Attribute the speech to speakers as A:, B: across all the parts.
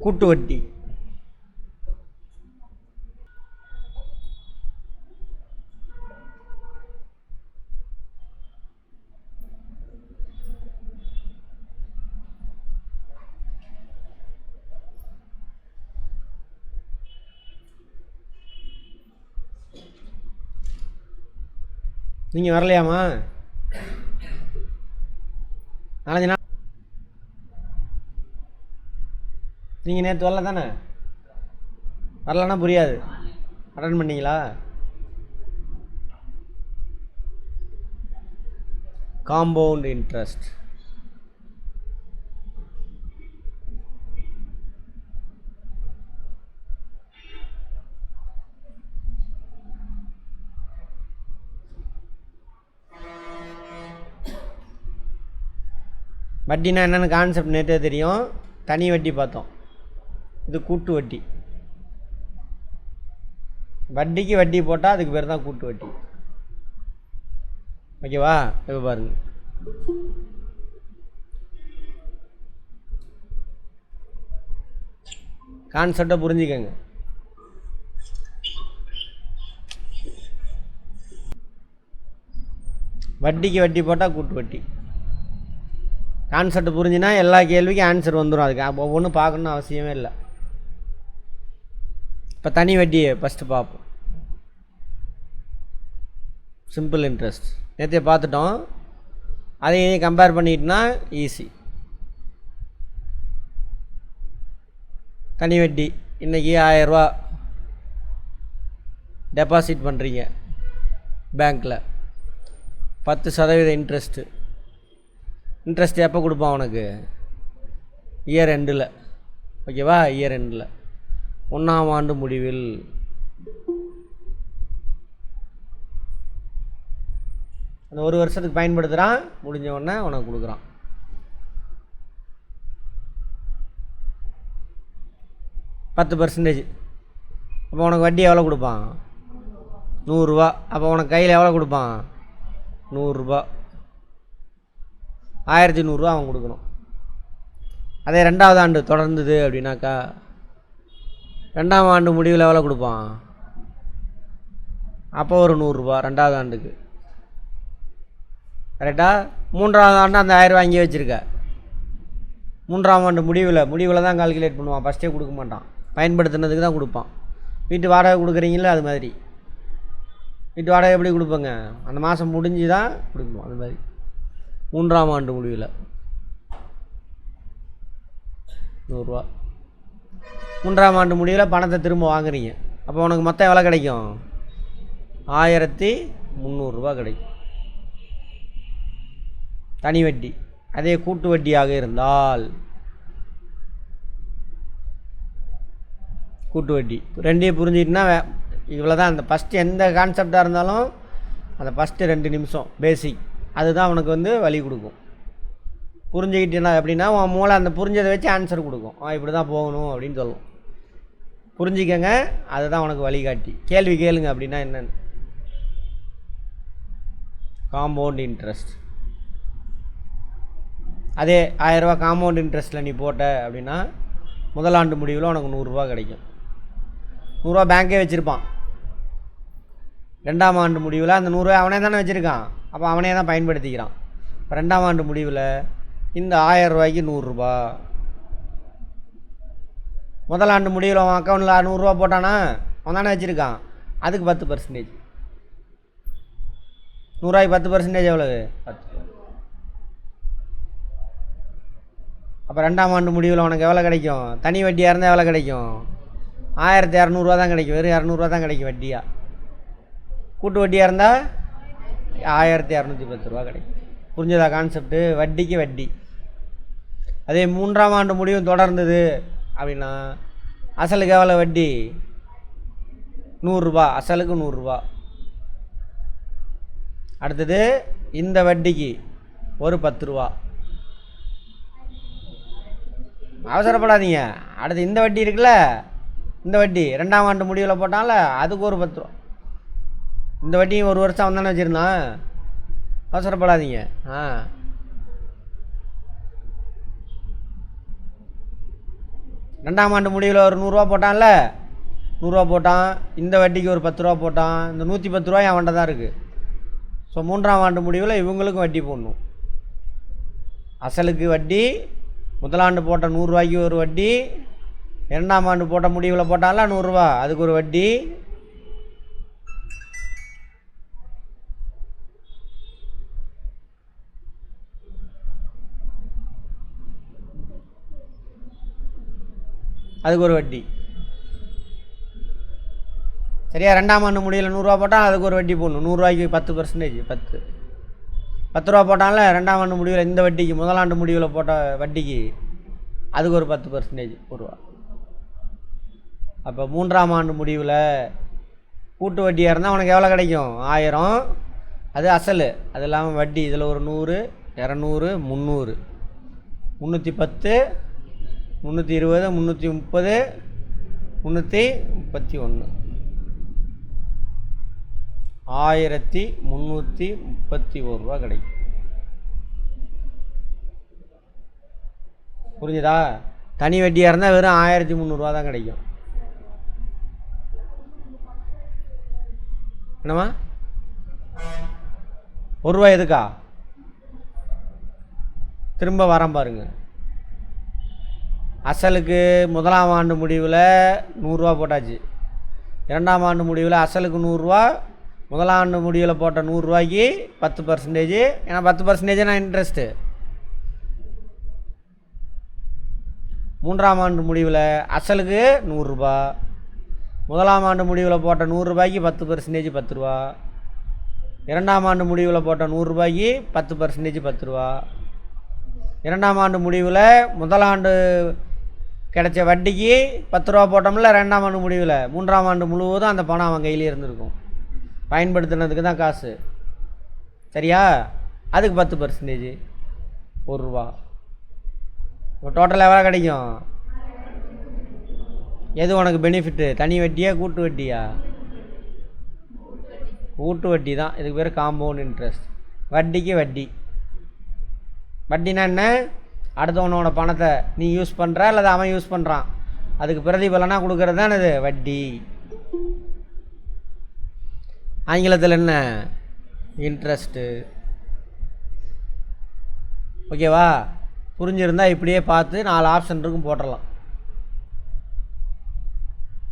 A: கூட்டு வட்டி. நீங்கள் வரலையாமா? நாலஞ்சு நாள் நீங்கள் நேற்று வரல தானே? வரலன்னா புரியாது. அட்டன் பண்ணிங்களா? Compound interest. வட்டினா என்னென்னு கான்செப்ட் நேற்றே தெரியும். தனி வட்டி பார்த்தோம். இது கூட்டு வட்டி. வட்டிக்கு வட்டி போட்டால் அதுக்கு பேர் தான் கூட்டு வட்டி. ஓகேவா? இப்போ பாருங்க, கான்செப்டை புரிஞ்சுக்கங்க. வட்டிக்கு வட்டி போட்டால் கூட்டு வட்டி. கான்செப்ட் புரிஞ்சுன்னா எல்லா கேள்விக்கும் ஆன்சர் வந்துடும். அதுக்கு ஒவ்வொன்றும் பார்க்கணுன்னு அவசியமே இல்லை. இப்போ தனி வட்டியை ஃபஸ்ட்டு பார்ப்போம். சிம்பிள் இன்ட்ரெஸ்ட் நேற்றே பார்த்துட்டோம். அதையும் கம்பேர் பண்ணிட்டுனா ஈஸி. தனி வட்டி இன்றைக்கி 1000 ரூபா டெபாசிட் பண்ணுறீங்க பேங்க்கில், 10% இன்ட்ரெஸ்ட்டு. இன்ட்ரெஸ்ட் எப்போ கொடுப்பான் உனக்கு? இயர் எண்டில். ஓகேவா? இயர் எண்டில் 1ஆம் ஆண்டு முடிவில். அந்த 1 வருஷத்துக்கு பயன்படுத்துகிறான், முடிஞ்ச உடனே உனக்கு கொடுக்குறான். %10. அப்போ உனக்கு வட்டி எவ்வளோ கொடுப்பான்? 100 ரூபா. அப்போ உனக்கு கையில் எவ்வளோ கொடுப்பான்? 100 ரூபா. 1100 ரூபா அவன் கொடுக்கணும். அதே 2ஆவது ஆண்டு தொடர்ந்தது அப்படின்னாக்கா 2ஆம் ஆண்டு முடிவில் எவ்வளோ கொடுப்பான்? அப்போ ஒரு 100 ரூபா 2ஆவது ஆண்டுக்கு. கரெக்டா? 3ஆவது ஆண்டு அந்த 1000 ரூபா வாங்கி வச்சுருக்க. 3ஆம் ஆண்டு முடிவில் தான் கால்குலேட் பண்ணுவான். ஃபஸ்ட்டே கொடுக்க மாட்டான். பயன்படுத்தினதுக்கு தான் கொடுப்பான். வீட்டு வாடகை கொடுக்குறீங்களா? அது மாதிரி வீட்டு வாடகை எப்படி கொடுப்பங்க? அந்த மாதம் முடிஞ்சு தான் கொடுக்கணும். அது மாதிரி 3ஆம் ஆண்டு முடிவில் 100 ரூபா. 3ஆம் ஆண்டு முடிவில் பணத்தை திரும்ப வாங்குறீங்க. அப்போ உனக்கு மொத்தம் எவ்வளோ கிடைக்கும்? 1300 ரூபா கிடைக்கும். தனி வட்டி. அதே கூட்டு வட்டியாக இருந்தால் கூட்டு வட்டி ரெண்டையும் புரிஞ்சிட்டுனா இவ்வளோ தான். அந்த ஃபஸ்ட்டு எந்த கான்செப்டாக இருந்தாலும் அந்த ஃபஸ்ட்டு 2 நிமிஷம் பேசிக், அதுதான் உனக்கு வழி கொடுக்கும். புரிஞ்சுக்கிட்டேன்னா எப்படின்னா உன் மூளை அந்த புரிஞ்சதை வச்சு ஆன்சர் கொடுக்கும். இப்படி தான் போகணும் அப்படின்னு சொல்லும். புரிஞ்சிக்கங்க, அதுதான் உனக்கு வழிகாட்டி. கேள்வி கேளுங்க அப்படின்னா என்னென்னு. Compound interest. அதே 1000 ரூபா காம்பவுண்ட் இன்ட்ரெஸ்ட்டில் நீ போட்ட அப்படின்னா முதலாண்டு முடிவில் உனக்கு 100 ரூபா கிடைக்கும். 100 ரூபா பேங்க்கே வச்சுருப்பான். 2ஆம் ஆண்டு முடிவில் அந்த 100 ரூபா அவனே தானே வச்சுருக்கான். அப்போ அவனே தான் பயன்படுத்திக்கிறான். இப்போ 2ஆம் ஆண்டு முடிவில் இந்த 1000 ரூபாய்க்கு 100 ரூபா. முதலாண்டு முடிவில் அவன் அக்கௌண்ட்டில் 100 ரூபா போட்டானா அவன் தானே வச்சுருக்கான். அதுக்கு 10%. 100 ரூபாய்க்கு 10% எவ்வளவு? 10. அப்போ 2ஆம் ஆண்டு முடிவில் உனக்கு எவ்வளோ கிடைக்கும்? தனி வட்டியாக இருந்தால் எவ்வளோ கிடைக்கும்? 1200 தான் கிடைக்கும். வெறும் 200 தான் கிடைக்கும் வட்டியாக. கூட்டு வட்டியாக இருந்தால் 1210 ரூபா கிடைக்கும். புரிஞ்சதா கான்செப்ட்டு? வட்டிக்கு வட்டி. அதே 3ஆம் ஆண்டு முடிவும் தொடர்ந்தது அப்படின்னா அசலுக்கு எவ்வளோ வட்டி? 100 ரூபா. அசலுக்கு 100 ரூபா. அடுத்தது இந்த வட்டிக்கு ஒரு 10 ரூபா. அவசரப்படாதீங்க. அடுத்து இந்த வட்டி இருக்குல்ல, இந்த வட்டி 2ஆம் ஆண்டு முடிவில் போட்டால அதுக்கு ஒரு 10 ரூபா. இந்த வட்டியும் 1 வருஷம் அவன் தானே வச்சுருந்தான். அவசரப்படாதீங்க. 2ஆம் ஆண்டு முடிவில் ஒரு 100 ரூபா போட்டான்ல, 100 ரூபா போட்டான். இந்த வட்டிக்கு ஒரு 10 ரூபா போட்டான். இந்த 110 ரூபாய் அவன்கிட்ட தான் இருக்குது. ஸோ 3ஆம் ஆண்டு முடிவில் இவங்களுக்கும் வட்டி போடணும். அசலுக்கு வட்டி, முதலாண்டு போட்ட 100 ரூபாய்க்கு ஒரு வட்டி, 2ஆம் ஆண்டு போட்ட முடிவில் போட்டால 100 ரூபா, அதுக்கு ஒரு வட்டி. அதுக்கு ஒரு வட்டி. சரியா? 2ஆம் ஆண்டு முடிவில் 100 ரூபா போட்டால் அதுக்கு ஒரு வட்டி போடணும். 100 ரூபாய்க்கு 10%, 10 ரூபா போட்டான்ல 2ஆம் ஆண்டு முடிவில் இந்த வட்டிக்கு, முதலாண்டு முடிவில் போட்ட வட்டிக்கு அதுக்கு ஒரு 10% 1 ரூபா. அப்போ 3ஆம் ஆண்டு முடிவில் கூட்டு வட்டியாக இருந்தால் உனக்கு எவ்வளோ கிடைக்கும்? 1000. அது அசல், அது இல்லாமல் வட்டி. இதில் ஒரு 100, 200, 300, 310, 320, 330, 331, 1331 ரூபா கிடைக்கும். புரிஞ்சுதா? தனி வட்டியாக இருந்தால் வெறும் 1300 தான் கிடைக்கும். என்னம்மா 1 ரூபா எதுக்கா? திரும்ப வரேன் பாருங்க. அசலுக்கு முதலாம் ஆண்டு முடிவில் 100 ரூபா போட்டாச்சு. 2ஆம் ஆண்டு முடிவில் அசலுக்கு 100 ரூபா, முதலாம் ஆண்டு முடிவில் போட்ட 100 ரூபாய்க்கு 10%. ஏன்னா 10% இன்ட்ரெஸ்ட்டு. 3ஆம் ஆண்டு முடிவில் அசலுக்கு 100 ரூபா, முதலாம் ஆண்டு முடிவில் போட்ட 100 ரூபாய்க்கு 10% 10 ரூபா, 2ஆம் ஆண்டு முடிவில் போட்ட 100 ரூபாய்க்கு 10% 10 ரூபா, 2ஆம் ஆண்டு முடிவில் முதலாண்டு கிடைச்ச வட்டிக்கு 10 ரூபா போட்டோம்ல 2ஆம் ஆண்டு முடிவில், 3ஆம் ஆண்டு முழுவதும் அந்த பணம் அவன் கையிலே இருந்திருக்கும். பயன்படுத்தினதுக்கு தான் காசு. சரியா? அதுக்கு 10% 1 ரூபா. இப்போ டோட்டல் எவ்வளோ கிடைக்கும்? எது உனக்கு பெனிஃபிட்டு? தனி வட்டியா கூட்டு வட்டியா? கூட்டு வட்டி தான். இதுக்கு பேர் காம்பவுண்ட் இன்ட்ரெஸ்ட். வட்டிக்கு வட்டி. வட்டினா என்ன? அடுத்தவனோட பணத்தை நீ யூஸ் பண்ணுற அல்லது அவன் யூஸ் பண்ணுறான், அதுக்கு பிரதிபலனாக கொடுக்கறது தான் இது வட்டி. ஆங்கிலத்தில் என்ன? இன்ட்ரெஸ்ட்டு. ஓகேவா? புரிஞ்சிருந்தால் இப்படியே பார்த்து 4 ஆப்ஷன் இருக்கும் போட்டுடலாம்.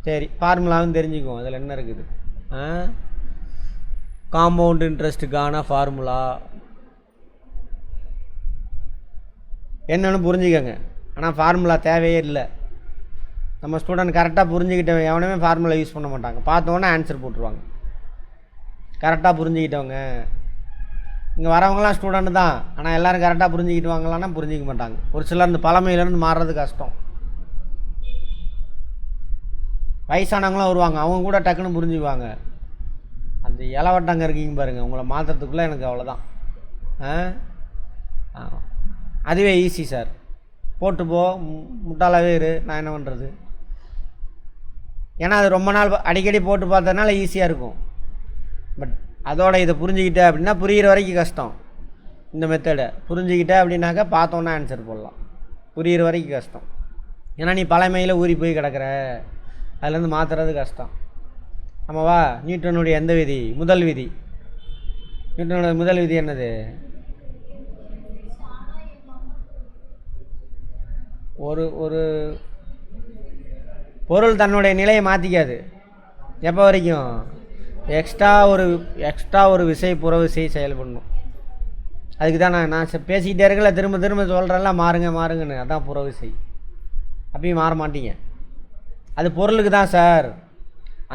A: சரி, ஃபார்முலாவும் தெரிஞ்சுக்குவோம் அதில் என்ன இருக்குது. காம்பவுண்ட் இன்ட்ரெஸ்ட்டுக்கான ஃபார்முலா என்னென்னு புரிஞ்சுக்கங்க. ஆனால் ஃபார்முலா தேவையே இல்லை. நம்ம ஸ்டூடெண்ட் கரெக்டாக புரிஞ்சுக்கிட்டவங்க எவனுமே ஃபார்முலா யூஸ் பண்ண மாட்டாங்க. பார்த்தோன்னே ஆன்சர் போட்டுருவாங்க. கரெக்டாக புரிஞ்சுக்கிட்டவங்க. இங்கே வரவங்களாம் ஸ்டூடெண்ட் தான், ஆனால் எல்லோரும் கரெக்டாக புரிஞ்சுக்கிட்டு வாங்கலான்னா புரிஞ்சிக்க மாட்டாங்க. ஒரு சிலர் இந்த பழமையிலேருந்து மாறுறது கஷ்டம். வயசானவங்களாம் வருவாங்க, அவங்க கூட டக்குன்னு புரிஞ்சுக்குவாங்க. அந்த இலவட்டங்க இருக்கீங்க பாருங்கள், உங்களை மாற்றுறதுக்குள்ளே எனக்கு அவ்வளோதான். அதுவே ஈஸி சார். போட்டு போ, முட்டாளாவே இரு, நான் என்ன பண்ணுறது? ஏன்னா அது ரொம்ப நாள் அடிக்கடி போட்டு பார்த்ததுனால ஈஸியாக இருக்கும். பட் அதோட இதை புரிஞ்சுக்கிட்ட அப்படின்னா புரிகிற வரைக்கும் கஷ்டம். இந்த மெத்தடை புரிஞ்சுக்கிட்ட அப்படின்னாக்கா பார்த்தோன்னா ஆன்சர் போடலாம். புரிகிற வரைக்கும் கஷ்டம். ஏன்னா நீ பழமையில் ஊறி போய் கிடக்கிற, அதுலேருந்து மாற்றுறது கஷ்டம். ஆமாவா? நியூட்டனுடைய எந்த விதி? முதல் விதி. நியூட்டனுடைய முதல் விதி என்னது? ஒரு பொருள் தன்னுடைய நிலையை மாற்றிக்காது. எப்போ வரைக்கும்? எக்ஸ்ட்ரா ஒரு விசை புற விசை செயல்படணும். அதுக்கு தான் நான் பேசிக்கிட்டே இருக்கல, திரும்ப திரும்ப சொல்கிறேன்ல மாறுங்கன்னு. அதான் புற விசை. அப்பயும் மாற மாட்டீங்க. அது பொருளுக்கு தான் சார்.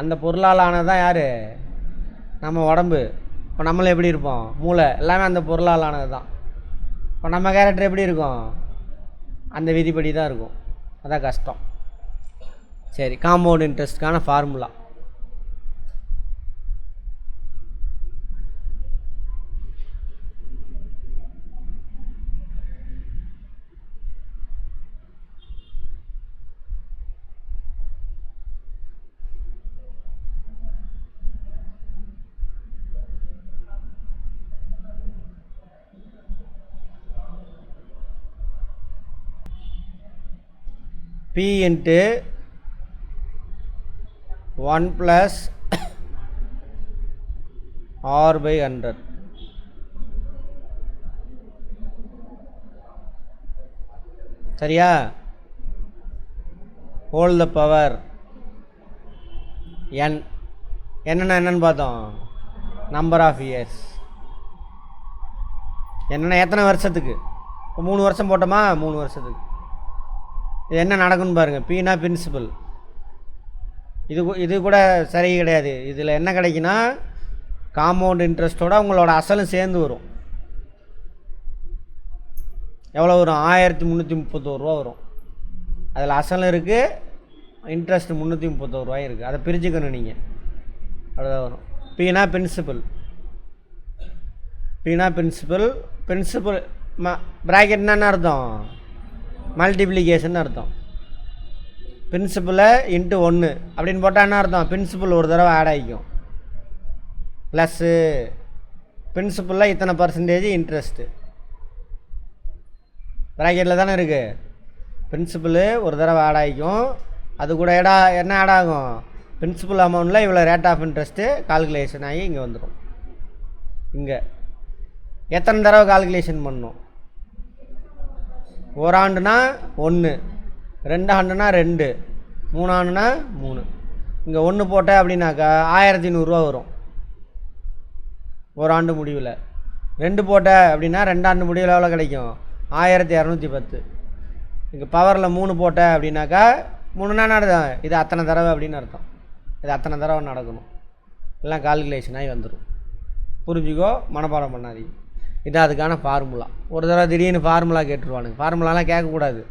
A: அந்த பொருளால் ஆனது தான் யார்? நம்ம உடம்பு. இப்போ நம்மளை எப்படி இருப்போம்? மூளை எல்லாமே அந்த பொருளால் ஆனது தான். இப்போ நம்ம கேரக்டர் எப்படி இருக்கும்? அந்த விதிப்படி தான் இருக்கும். அதான் கஷ்டம். சரி, காம்பவுண்ட் இன்ட்ரெஸ்ட்டுக்கான formula. P into 1 plus R by 100. சரியா? Whole the power n. என்னன்னு பார்த்தோம், நம்பர் ஆஃப் இயர்ஸ். என்னென்னா எத்தனை வருஷத்துக்கு, இப்போ 3 வருஷம் போட்டோமா, 3 வருஷத்துக்கு. இது என்ன நடக்குன்னு பாருங்கள். பீனா பிரின்சிபல். இது கூட சரி கிடையாது. இதில் என்ன கிடைக்குன்னா காம்பவுண்ட் இன்ட்ரெஸ்ட்டோட உங்களோட அசலும் சேர்ந்து வரும். எவ்வளோ வரும்? 1331 ரூபா வரும். அதில் அசலும் இருக்குது, இன்ட்ரெஸ்ட் 331 ரூபாயும் இருக்குது. அதை பிரிச்சுக்கணும் நீங்கள், அவ்வளோதான் வரும். பீனா பிரின்சிபல். பீனா பிரின்சிபல். பிரின்சிபல் ப்ராக்கெட் என்னன்னு அர்த்தம்? மல்டிப்ளிகேஷன் அர்த்தம். பிரின்சிபலை இன்ட்டு 1 அப்படின்னு போட்டால் என்ன அர்த்தம்? பிரின்சிபல் ஒரு தடவை ஆட் ஆகிக்கும். ப்ளஸ்ஸு பிரின்சிபலில் இத்தனை பர்சன்டேஜ் இன்ட்ரெஸ்ட்டு ப்ராக்கெட்டில் தானே இருக்குது. பிரின்சிபலு ஒரு தடவை ஆட் ஆகிக்கும். அது கூட என்ன ஆட் ஆகும்? பிரின்சிபல் அமௌண்ட்டில் இவ்வளோ ரேட் ஆஃப் இன்ட்ரெஸ்ட்டு கால்குலேஷன் ஆகி இங்கே வந்துடும். இங்கே எத்தனை தடவை கால்குலேஷன் பண்ணணும்? ஒரு ஆண்டுனா 1, 2 ஆண்டுனா 2, 3 ஆண்டுனா 3. இங்கே 1 போட்ட அப்படின்னாக்கா 1100 வரும் ஒரு ஆண்டு முடிவில். 2 போட்ட அப்படின்னா 2 ஆண்டு முடிவில் எவ்வளோ கிடைக்கும்? 1210. இங்கே பவரில் 3 போட்ட அப்படின்னாக்கா 3னா நடக்கும், இது அத்தனை தடவை அப்படின்னு அர்த்தம். இது அத்தனை தடவை நடக்கணும். எல்லாம் கால்குலேஷன் ஆகி வந்துடும். புரிஞ்சுக்கோ, மனப்பாடம் பண்ணாதீங்க. இதான் அதுக்கான ஃபார்முலா. ஒரு தடவை திடீர்னு ஃபார்முலா கேட்டுருவானுங்க. ஃபார்முலாலாம் கேட்கக்கூடாது,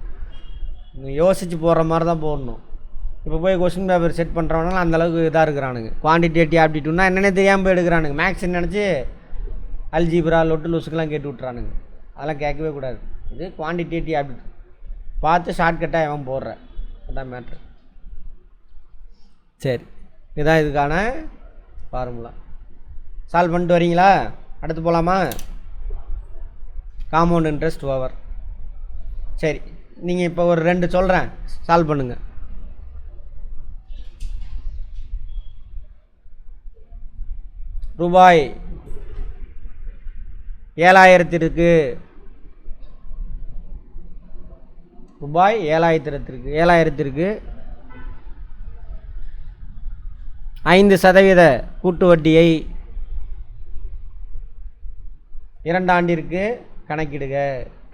A: யோசித்து போடுற மாதிரி தான் போடணும். இப்போ போய் கொஸ்டின் பேப்பர் செட் பண்ணுறவனால அந்தளவுக்கு இதாக இருக்கிறானுங்க. குவான்டிடேட்டிவ் ஆப்டிடியூட்னா என்னென்ன தெரியாமல் போய் எடுக்கிறானுங்க. மேக்ஸ்ன்னு நினச்சி அல்ஜிப்ரா லொட்டு லூஸுக்கெலாம் கேட்டு விட்றானுங்க. அதெல்லாம் கேட்கவே கூடாது. இது குவான்டிடேட்டிவ் ஆப்டிடியூட் பார்த்து ஷார்ட்கட்டாக எவன் போடுறேன், அதான் மேட்ரு. சரி, இதுதான் இதுக்கான ஃபார்முலா. சால்வ் பண்ணிட்டு வரீங்களா? அடுத்து போகலாமா? Compound interest over. சரி, நீங்கள் இப்போ ஒரு 2 சொல்கிறேன், சால்வ் பண்ணுங்கள். ரூபாய் 7000 ரூபாய் 7000 5% கூட்டு வட்டியை 2 ஆண்டிற்கு கணக்கிடுக.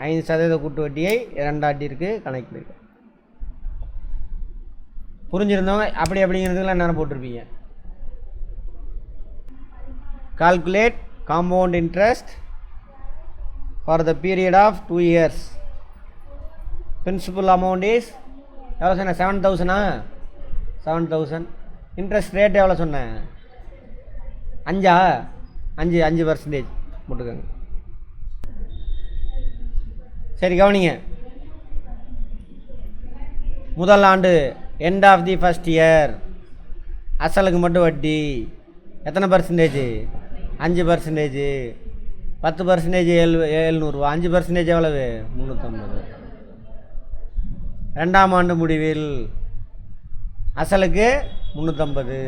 A: 5% கூட்டு வட்டியை 2 ஆண்டிற்கு கணக்கிடுக. புரிஞ்சிருந்தவங்க அப்படிங்கிறதுலாம் என்ன போட்டிருப்பீங்க? Calculate compound interest for the period of 2 years. Principal amount is எவ்வளோ சொன்னேன்? 7000. 7000. இன்ட்ரெஸ்ட் ரேட் எவ்வளோ சொன்னேன்? 5% போட்டுக்கோங்க. சரி, கவனிங்க. முதல் ஆண்டு end of the first year அசலுக்கு மட்டும் வட்டி எத்தனை பர்சன்டேஜ்? 5%. 10% 700. 5% எவ்வளவு? 350. 2ஆம் ஆண்டு முடிவில் அசலுக்கு 350,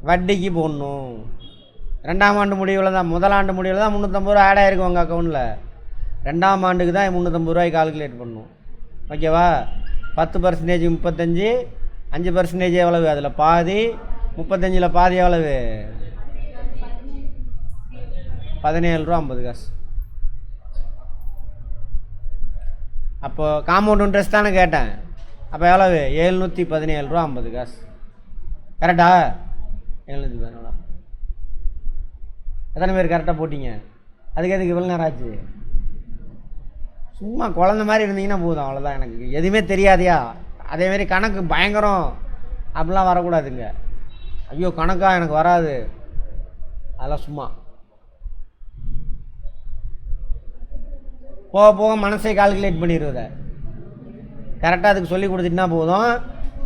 A: வட்டிக்கு போடணும். 2ஆம் ஆண்டு முடிவில் தான், முதல் ஆண்டு முடிவில் தான் 350 ரூபா ஆட் ஆகிருக்கும் உங்கள் அக்கௌண்ட்டில். 2ஆம் ஆண்டுக்கு தான் 350 ரூபாய்க்கு கால்குலேட் பண்ணணும். ஓகேவா? 10% 35, 5% எவ்வளவு? அதில் பாதி. 35ல் பாதி எவ்வளவு? 17 ரூபா 50 காசு. அப்போது காம்பவுண்ட் இன்ட்ரெஸ்ட் தானே கேட்டேன். அப்போ எவ்வளவு? 717 ரூபா 50 காசு. கரெக்டா? 717. எத்தனை பேர் கரெக்டாக போட்டிங்க? அதுக்கு எதுக்கு இவ்வளோ நேரம் ஆச்சு? சும்மா குழந்த மாதிரி இருந்தீங்கன்னா போதும், அவ்வளோதான். எனக்கு எதுவுமே தெரியாதையா, அதேமாரி கணக்கு பயங்கரம் அப்படிலாம் வரக்கூடாதுங்க. ஐயோ கணக்கா எனக்கு வராது, அதெல்லாம் சும்மா. போக போக மனசை கால்குலேட் பண்ணிடுவதை கரெக்டாக அதுக்கு சொல்லி கொடுத்துட்டுனா போதும்.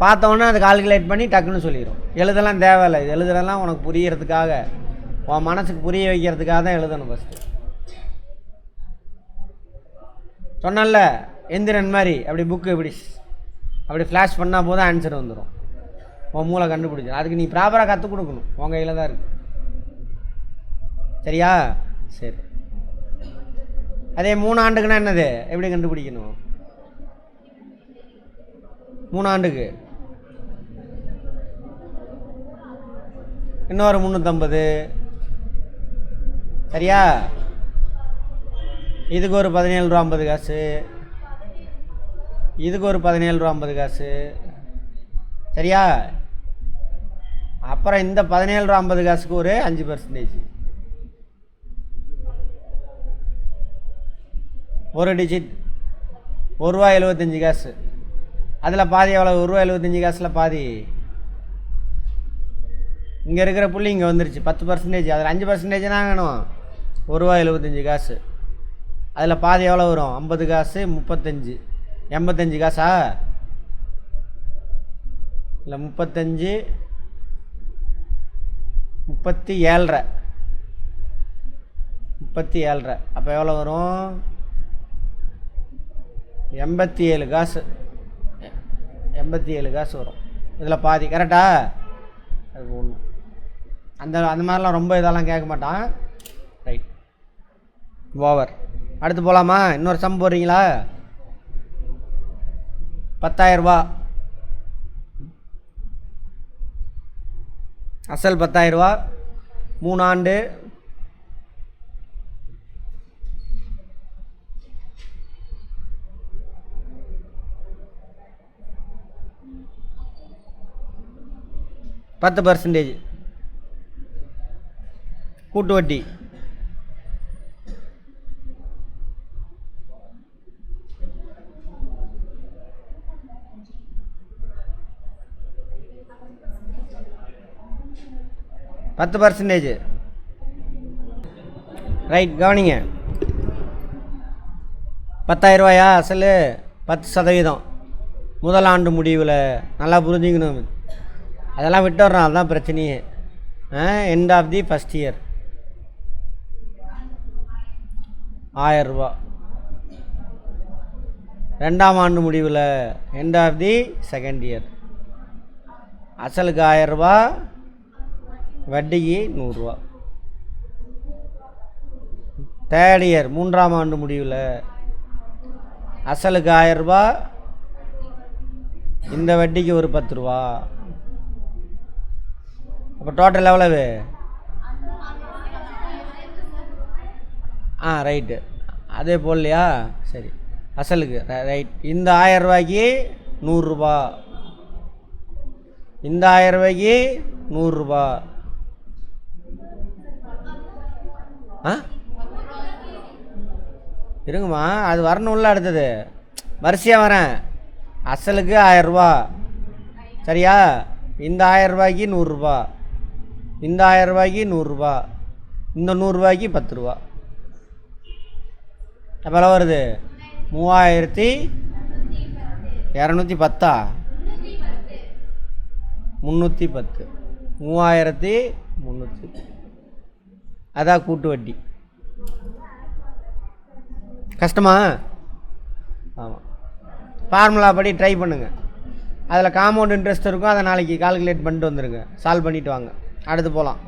A: பார்த்தோன்னே அதை கால்குலேட் பண்ணி டக்குன்னு சொல்லிடும். எழுதலாம் தேவையில்லை. இது எழுதுறதெல்லாம் உனக்கு புரியறதுக்காக, உன் மனசுக்கு புரிய வைக்கிறதுக்காக தான் எழுதணும். ஃபஸ்ட்டு சொன்னல எந்திரன் மாதிரி அப்படி புக்கு அப்படி ஃப்ளாஷ் பண்ணால் போதும் ஆன்சர் வந்துடும். உன் மூளை கண்டுபிடிச்சிடும். அதுக்கு நீ ப்ராப்பராக கற்றுக் கொடுக்கணும். உன் கையில் தான் இருக்குது. சரியா? சரி. அதே 3 ஆண்டுக்குன்னா என்னது? எப்படி கண்டுபிடிக்கணும்? 3 ஆண்டுக்கு இன்னொரு 350. சரியா? இதுக்கு ஒரு 17 ரூபா 50 காசு, இதுக்கு ஒரு 17 ரூபா 50 காசு. சரியா? அப்புறம் இந்த 17 ரூபா 50 காசுக்கு ஒரு 5%. ஒரு டிஜிட் ₹1.75. அதில் பாதி எவ்வளோ? ₹1.75 பாதி இங்கே இருக்கிற புள்ளி இங்கே வந்துருச்சு 10%. அதில் 5%னா வேணும் ₹1.75. அதில் பாதி எவ்வளோ வரும்? 50 காசு 35 85 காசா? இல்லை 35 37.5 37.5. அப்போ எவ்வளோ வரும்? 87 காசு 87 காசு வரும். இதில் பாதி கரெக்டா? அது ஒன்று. அந்த மாதிரிலாம் ரொம்ப இதெல்லாம் கேட்க மாட்டான். Right, over. அடுத்து போகலாமா? இன்னொரு சம் போடுறீங்களா? 10,000 ரூபா அசல் 10,000 ரூபா 3 ஆண்டு. %10 கூட்டு வட்டி. %10. ரைட், கவனிங்க. 10,000 ரூபாயா அசல்? 10% முதல் ஆண்டு முடிவில். நல்லா புரிஞ்சுக்கணும். அதெல்லாம் விட்டுடுறோம், அதுதான் பிரச்சனையே. End of the first year 1000 ரூபா. 2ஆம் ஆண்டு முடிவில் end of the second year. அசலுக்கு 1000 ரூபா, வட்டிக்கு 100 ரூபா. தேர்ட் இயர் 3ஆம் ஆண்டு முடிவில் அசலுக்கு 1000 ரூபா, இந்த வட்டிக்கு ஒரு 10 ரூபா. அப்போ டோட்டல் எவ்வளவு? ரைட்டு, அதே போடலையா? சரி, அசலுக்கு ரைட். இந்த 1000 ரூபாய்க்கு 100 ரூபா, இந்த 1000 ரூபாய்க்கு 100 ரூபா. இருங்கம்மா, அது வரணும்ல. அடுத்தது வரிசையாக வரேன். அசலுக்கு 1000 ரூபா. சரியா? இந்த 1000 ரூபாய்க்கு 100 ரூபா, இந்த 1000 ரூபாய்க்கு 100 ரூபா, இந்த 100 ரூபாய்க்கு 10 ரூபா. அப்போ எவ்வளோ வருது? 3210. 310. 3310. அதான் கூட்டு வட்டி. கஷ்டமா? ஆமாம். ஃபார்முலா படி ட்ரை பண்ணுங்கள். அதில் காம்பவுண்ட் இன்ட்ரெஸ்ட் இருக்கும். அதை நாளைக்கு கால்குலேட் பண்ணிட்டு வந்துடுங்க. சால்வ் பண்ணிவிட்டு வாங்க. அடுத்து போகலாம்.